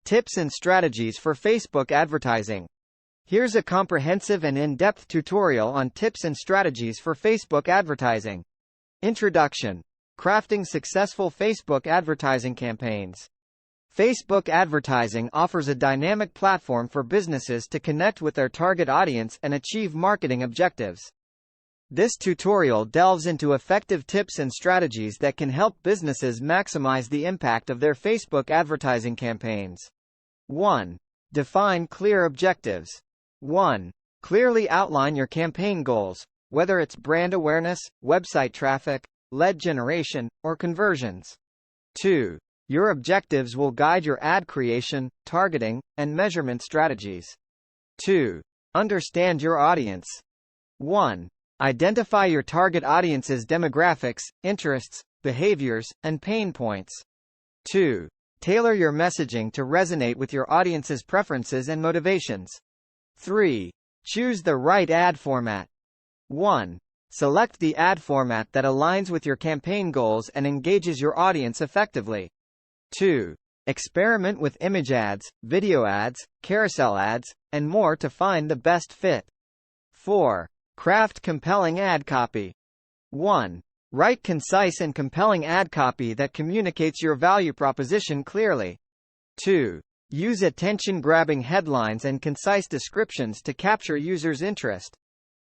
Tips and strategies for Facebook advertising. Here's a comprehensive and in-depth tutorial on tips and strategies for Facebook advertising. Introduction. Crafting successful Facebook advertising campaigns. Facebook advertising offers a dynamic platform for businesses to connect with their target audience and achieve marketing objectives. This tutorial delves into effective tips and strategies that can help businesses maximize the impact of their Facebook advertising campaigns. 1. Define clear objectives. 1. Clearly outline your campaign goals, whether it's brand awareness, website traffic, lead generation, or conversions. 2. Your objectives will guide your ad creation, targeting, and measurement strategies. 2. Understand your audience. 1. Identify your target audience's demographics, interests, behaviors, and pain points. 2. Tailor your messaging to resonate with your audience's preferences and motivations. 3. Choose the right ad format. 1. Select the ad format that aligns with your campaign goals and engages your audience effectively. 2. Experiment with image ads, video ads, carousel ads, and more to find the best fit. 4. Craft compelling ad copy. 1. Write concise and compelling ad copy that communicates your value proposition clearly. 2. Use attention-grabbing headlines and concise descriptions to capture users' interest.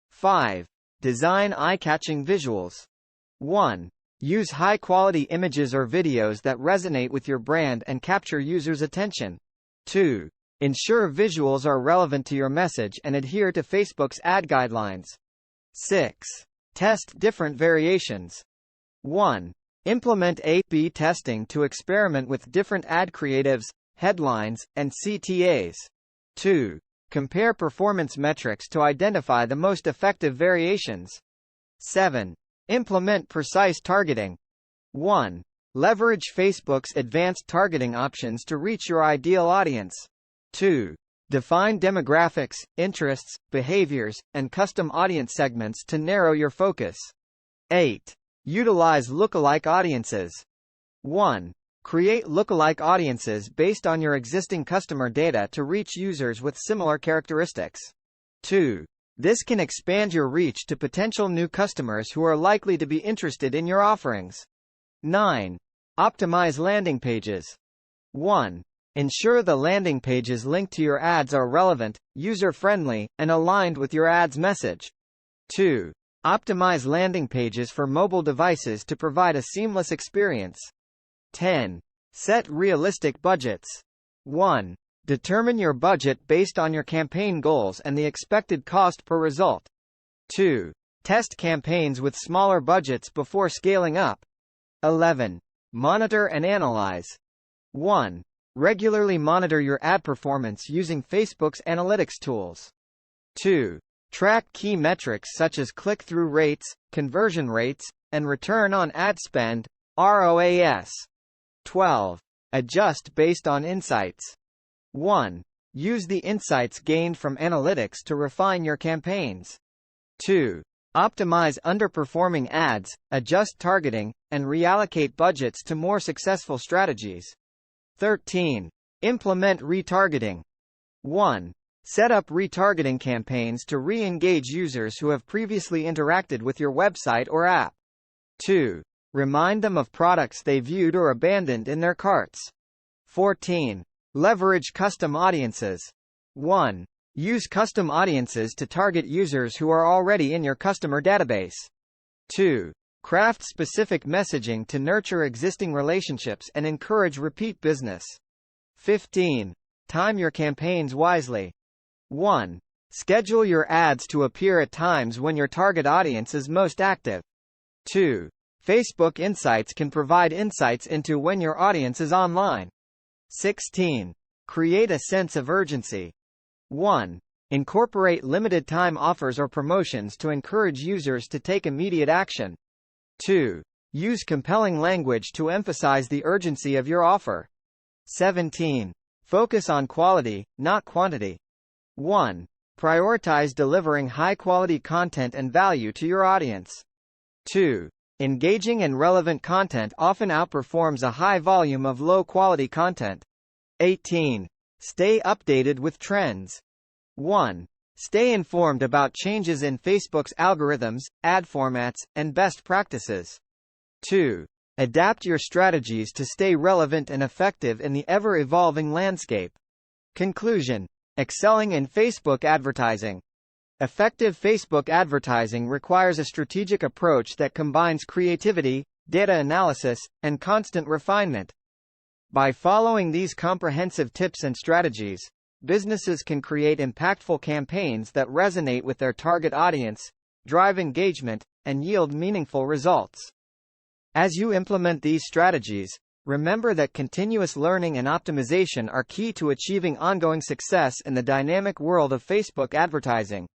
5. Design eye-catching visuals. 1. Use high-quality images or videos that resonate with your brand and capture users' attention. 2. Ensure visuals are relevant to your message and adhere to Facebook's ad guidelines. 6. Test different variations. 1. Implement A/B testing to experiment with different ad creatives, headlines, and CTAs. 2. Compare performance metrics to identify the most effective variations. 7. Implement precise targeting. 1. Leverage Facebook's advanced targeting options to reach your ideal audience. 2. Define demographics, interests, behaviors, and custom audience segments to narrow your focus. 8. Utilize lookalike audiences. 1. Create lookalike audiences based on your existing customer data to reach users with similar characteristics. 2. This can expand your reach to potential new customers who are likely to be interested in your offerings. 9. Optimize landing pages. 1. Ensure the landing pages linked to your ads are relevant, user-friendly, and aligned with your ad's message. 2. Optimize landing pages for mobile devices to provide a seamless experience. 10. Set realistic budgets. 1. Determine your budget based on your campaign goals and the expected cost per result. 2. Test campaigns with smaller budgets before scaling up. 11. Monitor and analyze. 1. Regularly monitor your ad performance using Facebook's analytics tools. 2. Track key metrics such as click-through rates, conversion rates, and return on ad spend, ROAS. 12. Adjust based on insights. 1. Use the insights gained from analytics to refine your campaigns. 2. Optimize underperforming ads, adjust targeting, and reallocate budgets to more successful strategies. 13. Implement retargeting. 1. Set up retargeting campaigns to re-engage users who have previously interacted with your website or app. 2. Remind them of products they viewed or abandoned in their carts. 14. Leverage custom audiences. 1. Use custom audiences to target users who are already in your customer database. 2. Craft specific messaging to nurture existing relationships and encourage repeat business. 15. Time your campaigns wisely. 1. Schedule your ads to appear at times when your target audience is most active. 2. Facebook Insights can provide insights into when your audience is online. 16. Create a sense of urgency. 1. Incorporate limited time offers or promotions to encourage users to take immediate action. 2. Use compelling language to emphasize the urgency of your offer. 17. Focus on quality, not quantity. 1. Prioritize delivering high-quality content and value to your audience. 2. Engaging and relevant content often outperforms a high volume of low-quality content. 18. Stay updated with trends. 1. Stay informed about changes in Facebook's algorithms, ad formats, and best practices. 2. Adapt your strategies to stay relevant and effective in the ever-evolving landscape. Conclusion. Excelling in Facebook advertising. Effective Facebook advertising requires a strategic approach that combines creativity, data analysis, and constant refinement. By following these comprehensive tips and strategies, businesses can create impactful campaigns that resonate with their target audience, drive engagement, and yield meaningful results. As you implement these strategies, remember that continuous learning and optimization are key to achieving ongoing success in the dynamic world of Facebook advertising.